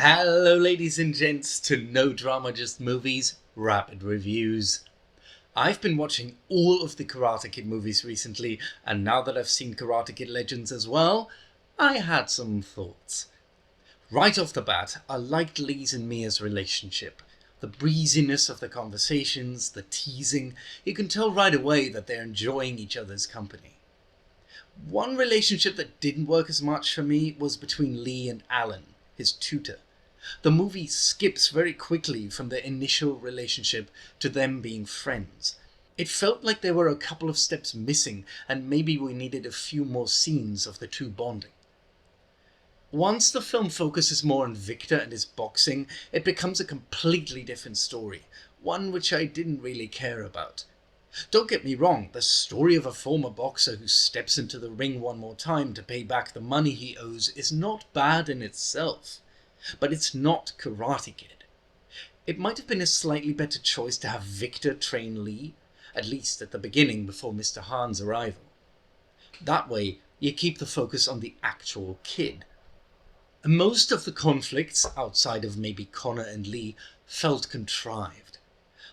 Hello ladies and gents to No Drama Just Movies Rapid Reviews. I've been watching all of the Karate Kid movies recently, and now that I've seen Karate Kid Legends as well, I had some thoughts. Right off the bat, I liked Lee's and Mia's relationship. The breeziness of the conversations, the teasing, you can tell right away that they're enjoying each other's company. One relationship that didn't work as much for me was between Lee and Alan, his tutor. The movie skips very quickly from their initial relationship to them being friends. It felt like there were a couple of steps missing, and maybe we needed a few more scenes of the two bonding. Once the film focuses more on Victor and his boxing, it becomes a completely different story, one which I didn't really care about. Don't get me wrong, the story of a former boxer who steps into the ring one more time to pay back the money he owes is not bad in itself. But it's not Karate Kid. It might have been a slightly better choice to have Victor train Lee, at least at the beginning before Mr. Han's arrival. That way, you keep the focus on the actual kid. Most of the conflicts, outside of maybe Conor and Lee, felt contrived.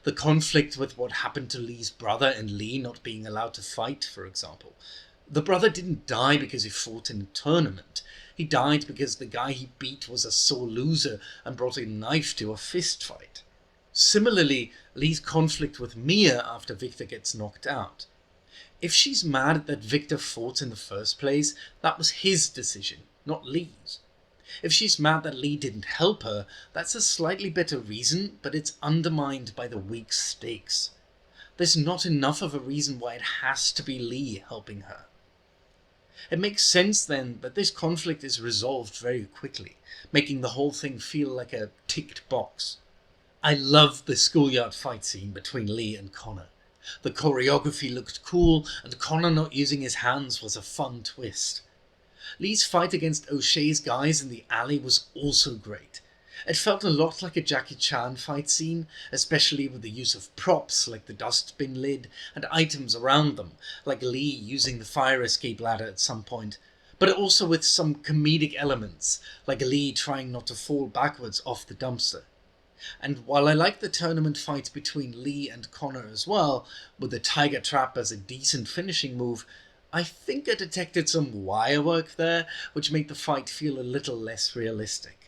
The conflict with what happened to Lee's brother and Lee not being allowed to fight, for example. The brother didn't die because he fought in a tournament. He died because the guy he beat was a sore loser and brought a knife to a fist fight. Similarly, Lee's conflict with Mia after Victor gets knocked out. If she's mad that Victor fought in the first place, that was his decision, not Lee's. If she's mad that Lee didn't help her, that's a slightly better reason, but it's undermined by the weak stakes. There's not enough of a reason why it has to be Lee helping her. It makes sense then that this conflict is resolved very quickly, making the whole thing feel like a ticked box. I loved the schoolyard fight scene between Lee and Conor. The choreography looked cool, and Conor not using his hands was a fun twist. Lee's fight against O'Shea's guys in the alley was also great. It felt a lot like a Jackie Chan fight scene, especially with the use of props like the dustbin lid and items around them, like Lee using the fire escape ladder at some point, but also with some comedic elements, like Lee trying not to fall backwards off the dumpster. And while I like the tournament fight between Lee and Conor as well, with the tiger trap as a decent finishing move, I think I detected some wire work there, which made the fight feel a little less realistic.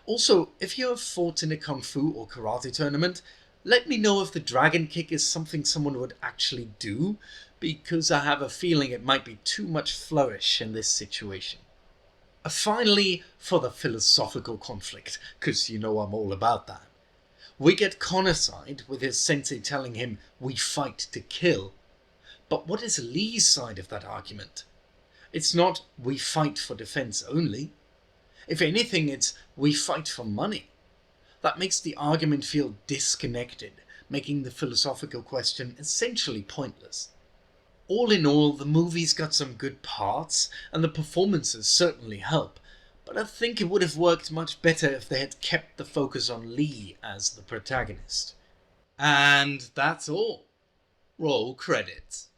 Also, if you have fought in a kung fu or karate tournament, let me know if the dragon kick is something someone would actually do, because I have a feeling it might be too much flourish in this situation. Finally, for the philosophical conflict, because you know I'm all about that. We get Conor's side with his sensei telling him, "We fight to kill." But what is Lee's side of that argument? It's not, "We fight for defense only." If anything, it's, "We fight for money." That makes the argument feel disconnected, making the philosophical question essentially pointless. All in all, the movie's got some good parts, and the performances certainly help, but I think it would have worked much better if they had kept the focus on Lee as the protagonist. And that's all. Roll credits.